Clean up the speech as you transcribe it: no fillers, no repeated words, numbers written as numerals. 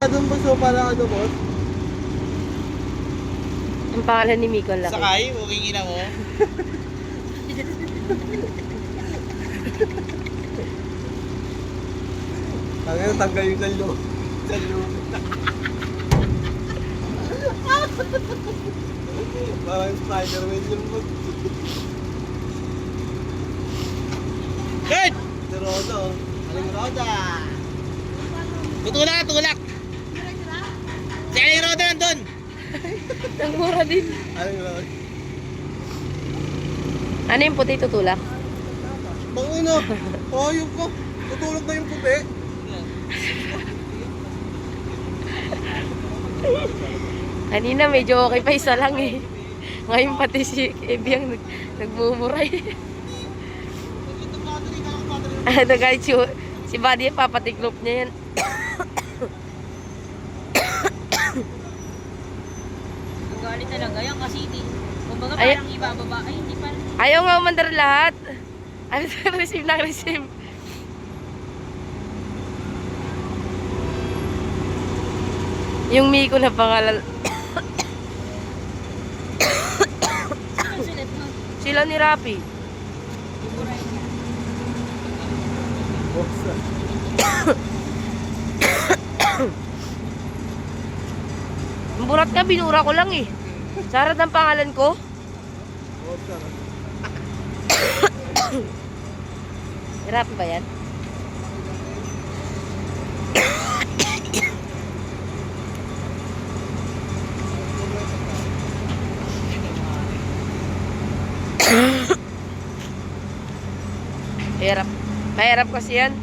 Doon po so para ano boss? Ang pangalan ni Miko lang. Sakay, huwing ina mo. Tangin, tanggal yung salo. Salo. Parang Spider-Man yung mag... Good! Si Roda oh. Aling Roda! Tutulak, tulak! Si Aling Roda nandun! Ang mura din. Aling Roda. Ano yung puti tutulak? Bangino! Ayok ko! Tutulog na yung puti! Kanina medyo okay pa, isa lang eh. Ngayon pati si Ebi ang nagmumuray. Ano guys, si Buddy papatiklop niya yan. Galit talaga yan kasi kumbaga Ay- parang ibababa. Ay, hindi pa. Ayaw nga umandar lahat. Ano receive na receive. Yung Miko na pangalan. Ang sulit mo. Sila ni Rapi. Bossa. Ang burat ka, binura ko lang eh. Sarad ang pangalan ko. Bossa. Ni Rapi ba yan? Mahirap. Mahirap kasi yan.